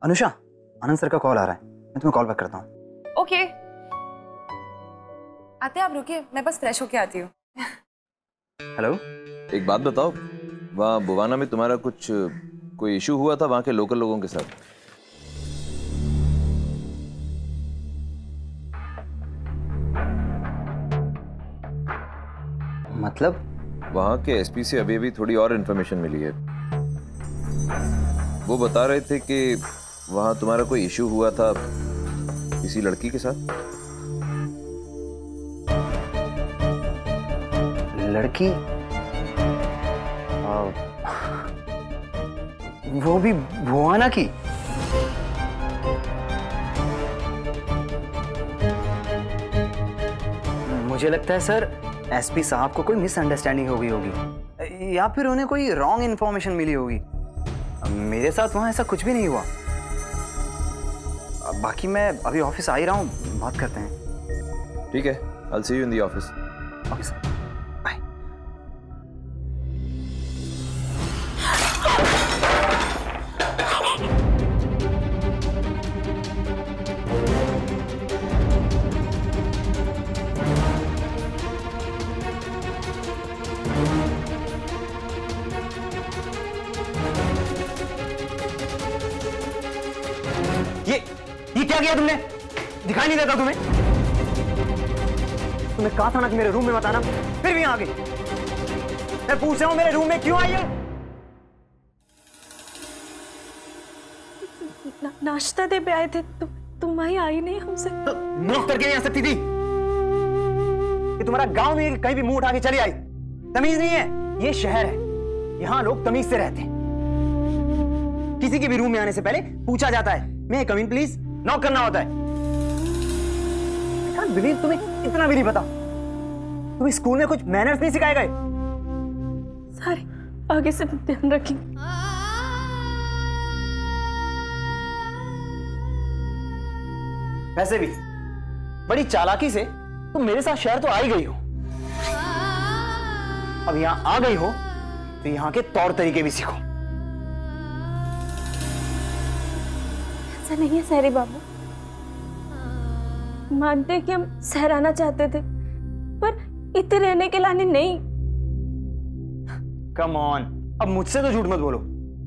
अनुषा, आनंद sir का call आ रहा है, मैं तुम्हें कॉल बैक करता हूँ। ओके आते आप रुकिए, मैं बस फ्रेश होके आती हूँ। हेलो, एक बात बताओ, वहाँ बुवाना में तुम्हारा कोई इशू हुआ था वहाँ के लोकल लोगों के साथ? मतलब? वहाँ के एसपी से अभी थोड़ी और इन्फॉर्मेशन मिली है। वो बता रहे थे कि वहाँ तुम्हारा कोई इशू हुआ था किसी लड़की के साथ। लड़की? वो भी बुआना की? मुझे लगता है सर एसपी साहब को कोई मिसअंडरस्टैंडिंग हो गई होगी या फिर उन्हें कोई रॉन्ग इन्फॉर्मेशन मिली होगी। मेरे साथ वहां ऐसा कुछ भी नहीं हुआ। बाकी मैं अभी ऑफिस आ ही रहा हूँ, बात करते हैं। ठीक है, I'll see you in the office. Okay sir, bye. ये क्या किया तुमने? दिखाई नहीं देता तुम्हें? तुम्हें कहा था ना कि मेरे रूम में मत आना, फिर भी यहाँ आ गई। मैं पूछ रहा हूँ मेरे रूम में क्यों आई हो? नाश्ता दे पे आए थे, तुम वहीं आई नहीं हमसे? तो नॉक करके नहीं आ सकती थी कि तुम्हारा गांव में कहीं भी मुंह उठा के चली आई? तमीज नहीं है? ये शहर है, यहाँ लोग तमीज से रहते हैं। किसी के भी रूम में आने से पहले पूछा जाता है, मैं कम इन प्लीज, नॉक करना होता है। I can't believe तुम्हें इतना भी नहीं पता। तुम्हें स्कूल में कुछ मैनर्स नहीं सिखाए गए? सारे आगे से ध्यान रखेंगे। वैसे भी बड़ी चालाकी से तुम मेरे साथ शहर तो आ ही गई हो। अब यहाँ आ गई हो तो यहाँ के तौर तरीके भी सीखो। ऐसा नहीं है सहरी बाबू, मानते कि हम शहर आना चाहते थे पर इतने रहने के लाने नहीं। कम ऑन, अब मुझसे तो झूठ मत बोलो।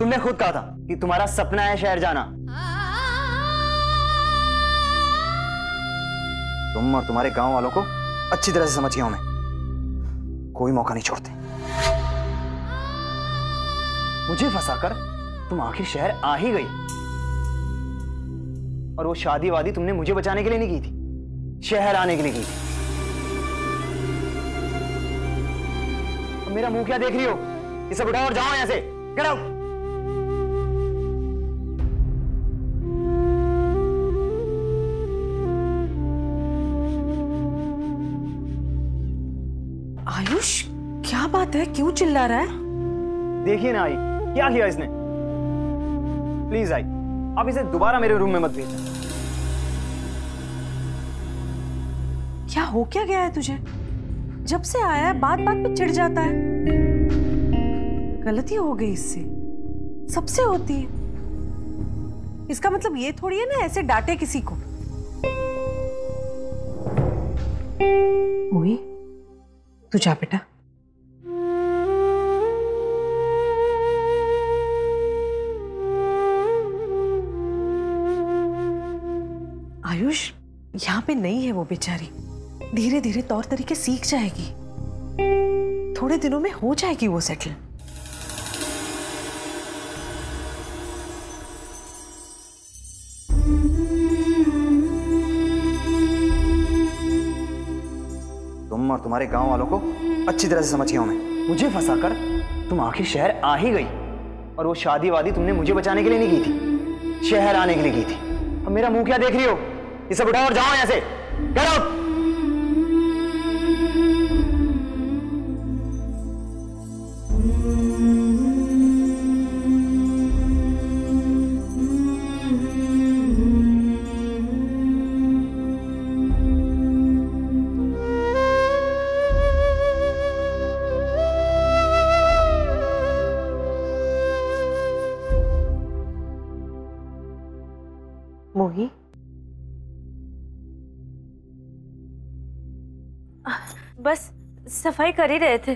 तुमने खुद कहा था कि तुम्हारा सपना है शहर जाना। तुम और तुम्हारे गांव वालों को अच्छी तरह से समझ गया हूं मैं। कोई मौका नहीं छोड़ते। मुझे फंसाकर तुम आखिर शहर आ ही गई। और वो शादी वादी तुमने मुझे बचाने के लिए नहीं की थी, शहर आने के लिए की थी। अब मेरा मुंह क्या देख रही हो? ये सब उठाओ और जाओ यहां से। Get out. आयुष, क्या बात है? क्यों चिल्ला रहा है? देखिए ना आई, क्या किया इसने। प्लीज आई, अब इसे दोबारा मेरे रूम में मत भेजना। क्या हो क्या गया है तुझे? जब से आया है बात बात पे चिढ़ जाता है। गलती हो गई इससे, सबसे होती है। इसका मतलब ये थोड़ी है ना ऐसे डांटे किसी को। मोही, तू जा बेटा। आयुष, यहाँ पे नहीं है वो बेचारी। धीरे धीरे तौर तरीके सीख जाएगी, थोड़े दिनों में हो जाएगी वो सेटल। तुम और तुम्हारे गांव वालों को अच्छी तरह से समझ गया हूं मैं। मुझे फंसाकर तुम आखिर शहर आ ही गई। और वो शादी वादी तुमने मुझे बचाने के लिए नहीं की थी, शहर आने के लिए की थी। अब मेरा मुंह क्या देख रही हो? ये सब उठाओ और जाओ यहां से। Get out. मोही, बस सफाई कर ही रहे थे।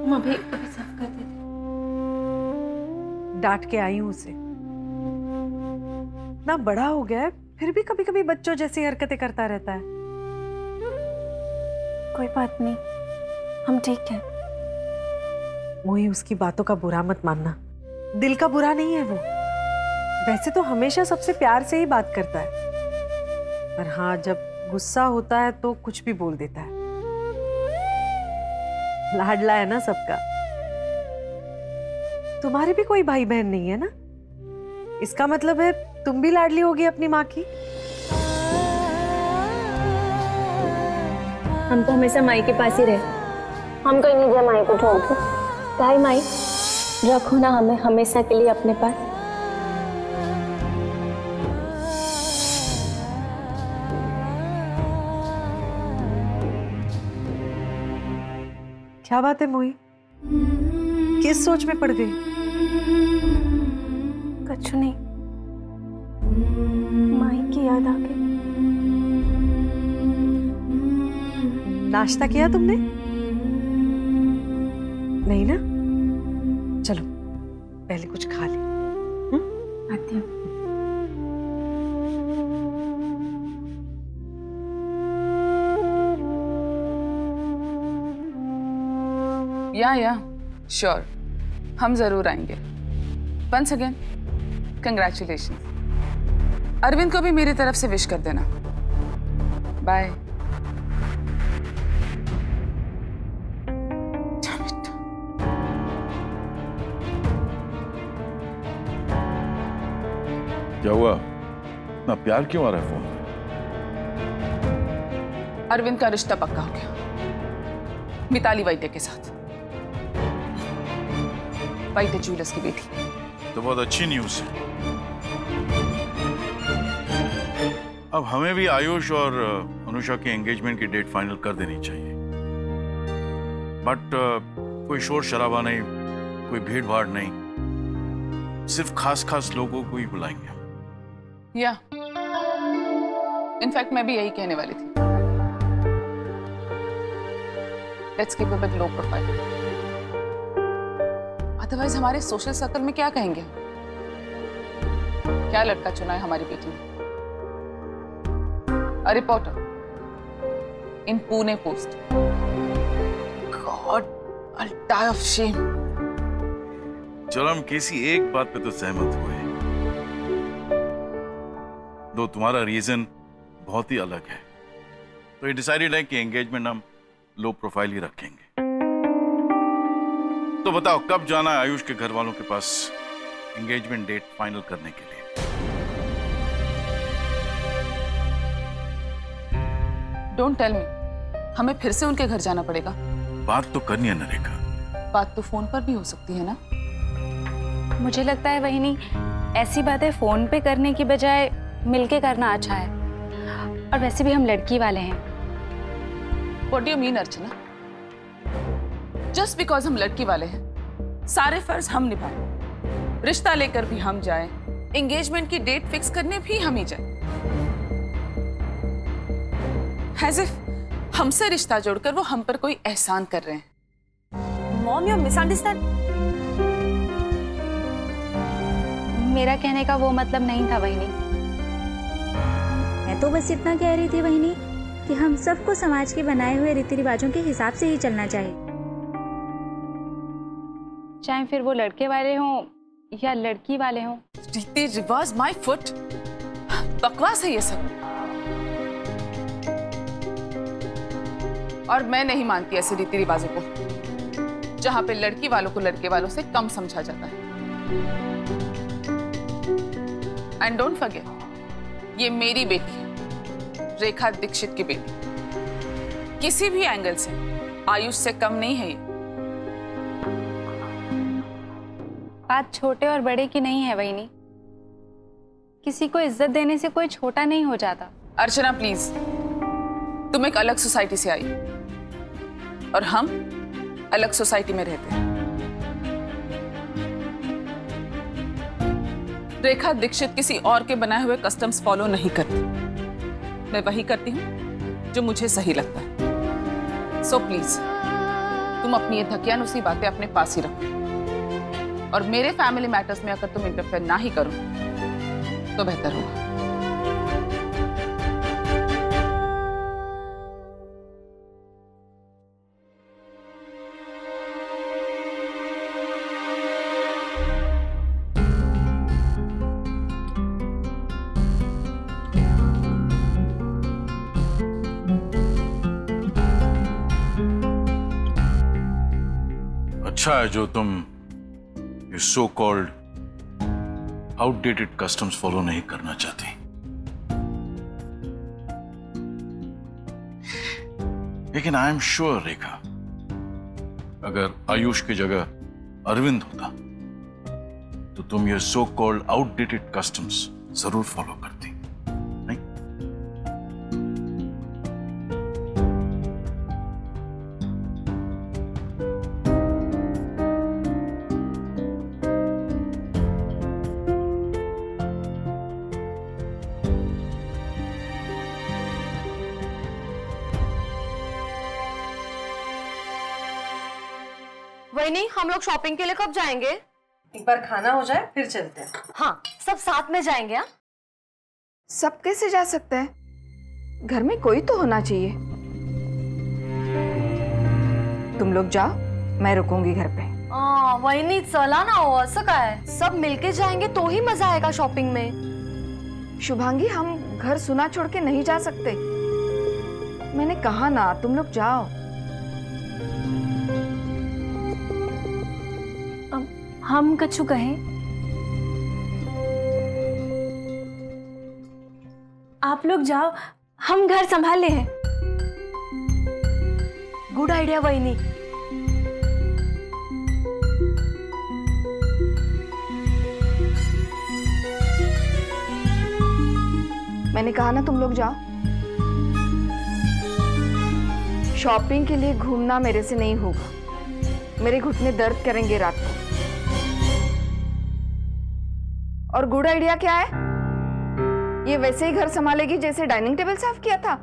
हम अभी साफ कर देते। डांट के आई हूं उसे। ना बड़ा हो गया है, फिर भी कभी कभी बच्चों जैसी हरकतें करता रहता है। कोई बात नहीं, हम ठीक हैं। मोही, उसकी बातों का बुरा मत मानना। दिल का बुरा नहीं है वो। वैसे तो हमेशा सबसे प्यार से ही बात करता है, पर हाँ, जब गुस्सा होता है तो कुछ भी बोल देता है। लाडला है ना सबका। तुम्हारे भी कोई भाई बहन नहीं है ना? इसका मतलब है तुम भी लाडली होगी अपनी माँ की। हम तो हमेशा माई के पास ही रहे। हम कहीं नहीं गए माई को छोड़ के। ताई माई, रखो ना हमें हमेशा के लिए अपने पास। क्या बात है मोही, किस सोच में पड़ गई? कुछ नहीं, माई की याद आ गई। नाश्ता किया तुमने? नहीं ना? चलो पहले कुछ खा ले। आती हूँ। या श्योर, हम जरूर आएंगे। Once again congratulation. अरविंद को भी मेरी तरफ से विश कर देना। बाय। क्या हुआ? इतना प्यार क्यों आ रहा है फोन पे? अरविंद का रिश्ता पक्का हो गया मिताली वाइटे के साथ। वाइटे ज्वेलर्स की बेटी। तो बहुत अच्छी न्यूज है। अब हमें भी आयुष और अनुषा के एंगेजमेंट की डेट फाइनल कर देनी चाहिए। बट कोई शोर शराबा नहीं, कोई भीड़ भाड़ नहीं, सिर्फ खास खास लोगों को ही बुलाएंगे। या इनफैक्ट मैं भी यही कहने वाली थी। Let's keep it low profile, otherwise हमारे सोशल सर्कल में क्या कहेंगे? क्या लड़का चुना है हमारी बेटी ने? A reporter in Pune post. God, I'll die of shame. चलो हम किसी एक बात पे तो सहमत हुए, दो तुम्हारा रीजन बहुत ही अलग है, तो ये डिसाइडेड है कि एंगेजमेंट हम लो प्रोफाइल ही रखेंगे। तो बताओ कब जाना है आयुष के घर वालों के पास एंगेजमेंट डेट फाइनल करने के लिए? डोंट टेल मी, हमें फिर से उनके घर जाना पड़ेगा? बात तो करनी है नरेगा। बात तो फोन पर भी हो सकती है ना? मुझे लगता है वहिनी, ऐसी बातें फोन पे करने की बजाय मिलके करना अच्छा है। और वैसे भी हम लड़की वाले हैं। What do you mean Archana? Just because हम लड़की वाले हैं सारे फर्ज हम निभाएं, रिश्ता लेकर भी हम जाएं, एंगेजमेंट की डेट फिक्स करने भी हम ही जाएं। As if हमसे रिश्ता जोड़कर वो हम पर कोई एहसान कर रहे हैं। Mom, you misunderstand. मेरा कहने का वो मतलब नहीं था वहिनी। मैं तो बस इतना कह रही थी वहिनी कि हम सबको समाज के बनाए हुए रीति रिवाजों के हिसाब से ही चलना चाहिए, चाहे फिर वो लड़के वाले हों या लड़की वाले हों। रीति रिवाज माय फुट, बकवास है ये सब। और मैं नहीं मानती ऐसे रीति रिवाजों को जहां पे लड़की वालों को लड़के वालों से कम समझा जाता है। एंड डोंट फॉरगेट, ये मेरी बेटी है, रेखा दीक्षित की बेटी। किसी भी एंगल से आयुष से कम नहीं है ये। बात छोटे और बड़े की नहीं है वहिनी। किसी को इज्जत देने से कोई छोटा नहीं हो जाता। अर्चना प्लीज, तुम एक अलग सोसाइटी से आई और हम अलग सोसाइटी में रहते हैं। रेखा दीक्षित किसी और के बनाए हुए कस्टम्स फॉलो नहीं करती। मैं वही करती हूँ जो मुझे सही लगता है। सो प्लीज तुम अपनी ये धकियानुसी बातें अपने पास ही रखो और मेरे फैमिली मैटर्स में अगर तुम इंटरफेयर ना ही करो तो बेहतर होगा। अच्छा है जो तुम ये so called outdated customs follow नहीं करना चाहती। लेकिन आई एम श्योर रेखा, अगर आयुष की जगह अरविंद होता तो तुम ये सो कॉल्ड आउटडेटेड कस्टम्स जरूर फॉलो करती। नहीं? वही नहीं, हम लोग शॉपिंग के लिए कब जाएंगे? एक बार खाना हो जाए फिर चलते हैं। हाँ, सब साथ में जाएंगे। हाँ, सब कैसे जा सकते हैं? घर में कोई तो होना चाहिए। तुम लोग जाओ, मैं रुकूंगी घर पे। वही नहीं, चला ना हो, ऐसा का है? सब मिलके जाएंगे तो ही मजा आएगा शॉपिंग में। शुभांगी, हम घर सुना छोड़ के नहीं जा सकते। मैंने कहा ना, तुम लोग जाओ। हम कछु कहें? आप लोग जाओ, हम घर संभाले हैं। गुड आइडिया वही नहीं। मैंने कहा ना, तुम लोग जाओ। शॉपिंग के लिए घूमना मेरे से नहीं होगा। मेरे घुटने दर्द करेंगे रात को। और गुड आइडिया क्या है? ये वैसे ही घर संभालेगी जैसे डाइनिंग टेबल साफ किया था।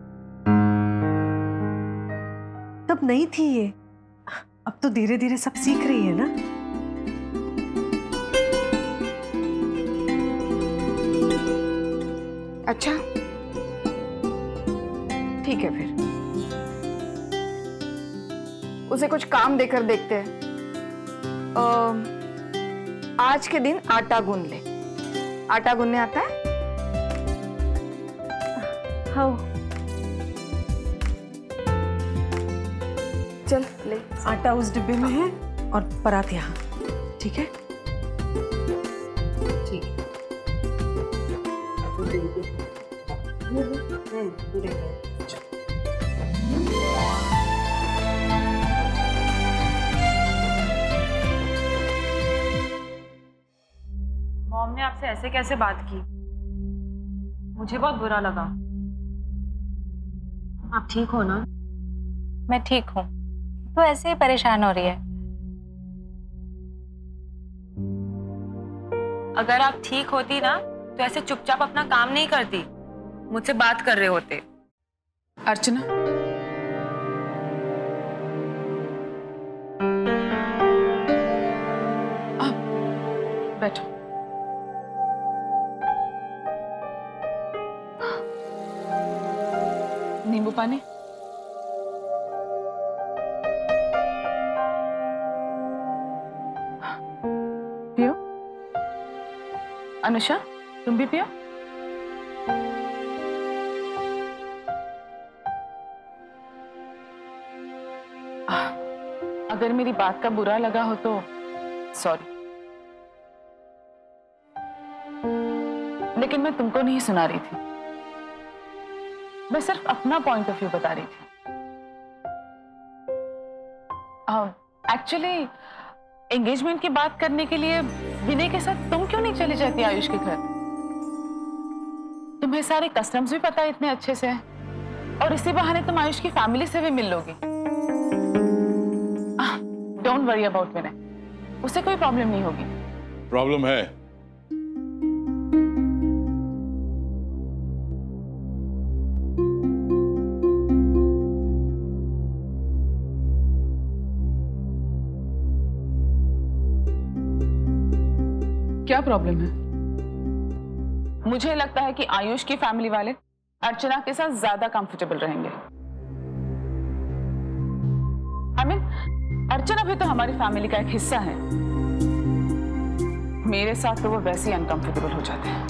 तब नहीं थी ये, अब तो धीरे धीरे सब सीख रही है ना। अच्छा, ठीक है, फिर उसे कुछ काम देकर देखते हैं। आज के दिन आटा गूंद ले। आटा गूंदने आता है? हाँ। चल ले। आटा उस डिब्बे में है और परात यहाँ। ठीक है? ठीक है। मॉम ने आपसे ऐसे कैसे बात की? मुझे बहुत बुरा लगा। आप ठीक हो ना? मैं ठीक हूँ, तो ऐसे ही परेशान हो रही है। अगर आप ठीक होती ना तो ऐसे चुपचाप अपना काम नहीं करती, मुझसे बात कर रहे होते। अर्चना, बैठो। नींबू पानी? पियो। अनुषा, तुम भी पियो। अगर मेरी बात का बुरा लगा हो तो सॉरी, लेकिन मैं तुमको नहीं सुना रही थी। मैं सिर्फ अपना पॉइंट ऑफ व्यू बता रही थी। एक्चुअली एंगेजमेंट की बात करने के लिए विनय के साथ तुम क्यों नहीं चली जाती आयुष के घर? तुम्हें सारे कस्टम्स भी पता है इतने अच्छे से, और इसी बहाने तुम आयुष की फैमिली से भी मिल लोगे। डोंट वरी अबाउट विनय, उसे कोई प्रॉब्लम नहीं होगी। प्रॉब्लम है, क्या प्रॉब्लम है? मुझे लगता है कि आयुष की फैमिली वाले अर्चना के साथ ज्यादा कंफर्टेबल रहेंगे। अर्चना भी तो हमारी फैमिली का एक हिस्सा है। मेरे साथ तो वो वैसे ही अनकंफर्टेबल हो जाते हैं।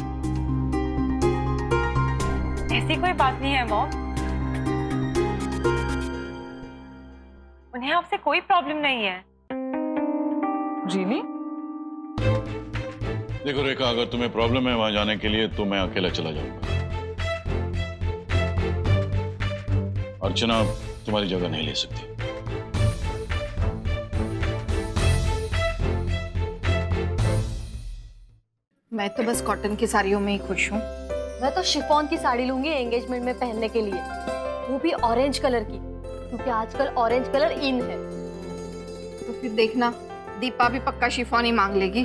ऐसी कोई बात नहीं है मॉम, उन्हें आपसे कोई प्रॉब्लम नहीं है। रियली? देखो रेखा, अगर तुम्हें प्रॉब्लम है वहां जाने के लिए तो मैं अकेला चला जाऊंगा। अर्चना तुम्हारी जगह नहीं ले सकती। मैं तो बस कॉटन की साड़ियों में ही खुश हूँ। मैं तो शिफॉन की साड़ी लूंगी एंगेजमेंट में पहनने के लिए, वो भी ऑरेंज कलर की, क्योंकि आजकल ऑरेंज कलर इन है। तो फिर देखना दीपा भी पक्का शिफॉन ही मांग लेगी।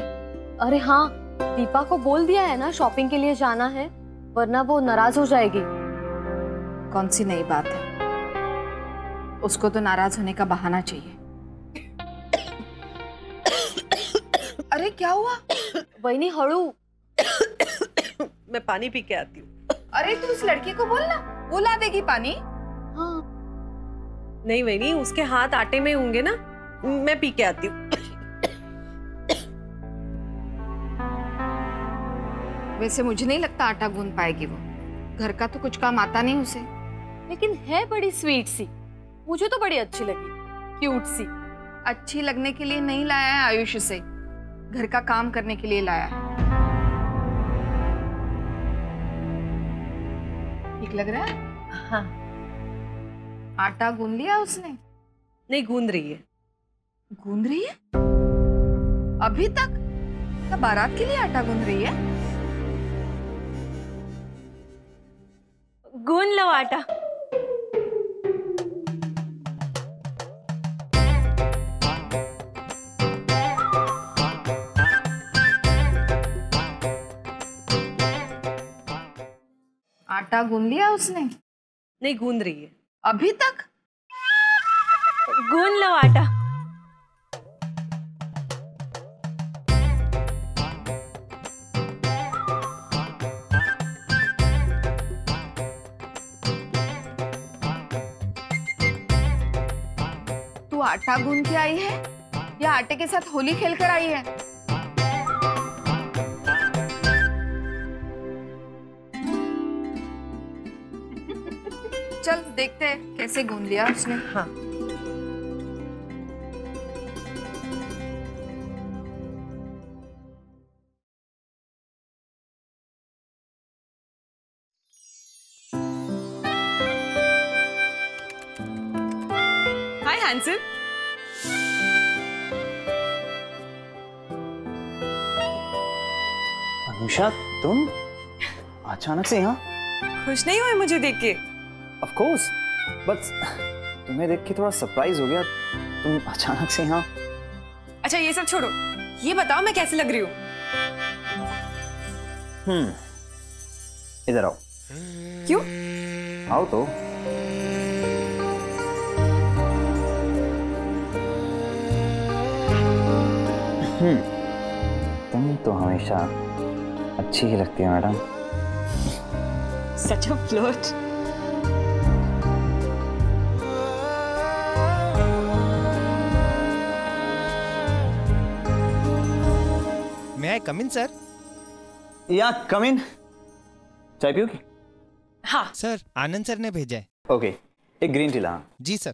अरे हाँ, दीपा को बोल दिया है ना शॉपिंग के लिए जाना है, वरना वो नाराज हो जाएगी। कौन सी नई बात है, उसको तो नाराज होने का बहाना चाहिए। अरे क्या हुआ? वहीनी हड़ू। मैं पानी पी के आती हूँ। अरे तू उस लड़की को बोलना, वो ला देगी पानी। हाँ। नहीं वहीनी, उसके हाथ आटे में होंगे ना, मैं पी के आती हूँ। वैसे मुझे नहीं लगता आटा गूंद पाएगी वो, घर का तो कुछ काम आता नहीं उसे। लेकिन है बड़ी स्वीट सी, मुझे तो बड़ी अच्छी लगी, क्यूट सी। अच्छी लगने के लिए नहीं लाया है आयुष से, घर का काम करने के लिए लाया है। ठीक लग रहा है? हाँ। आटा गूंद लिया उसने? नहीं, गूंद रही है। गूंद रही है? अभी तक? क्या बारात के लिए आटा गूंद रही है? गूंद लो आटा। आटा गूंद लिया उसने? नहीं, गूंद रही है। अभी तक? गूंद लो आटा। तू आटा गूंद के आई है या आटे के साथ होली खेल कर आई है? चल देखते हैं कैसे गूंद लिया उसने। हाँ। हाय हैंडसम। अनुषा, तुम अचानक से यहाँ? खुश नहीं हुए मुझे देख के? ऑफ कोर्स, बस तुम्हें देख के थोड़ा सरप्राइज हो गया। तुम अचानक से यहाँ? अच्छा ये सब छोड़ो, ये बताओ मैं कैसी लग रही हूँ? इधर आओ। क्यों? आओ तो। तुम तो हमेशा अच्छी ही लगती है madam. Such a flirt. May I come in, sir? या कम इन। चाय पियोगी? हाँ सर, आनंद सर ने भेजा है। ओके, एक ग्रीन टी ला। जी सर।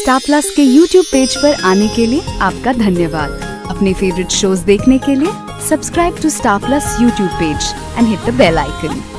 स्टार प्लस के YouTube पेज पर आने के लिए आपका धन्यवाद। अपने फेवरेट शोज देखने के लिए subscribe to Star Plus YouTube page and hit the bell icon.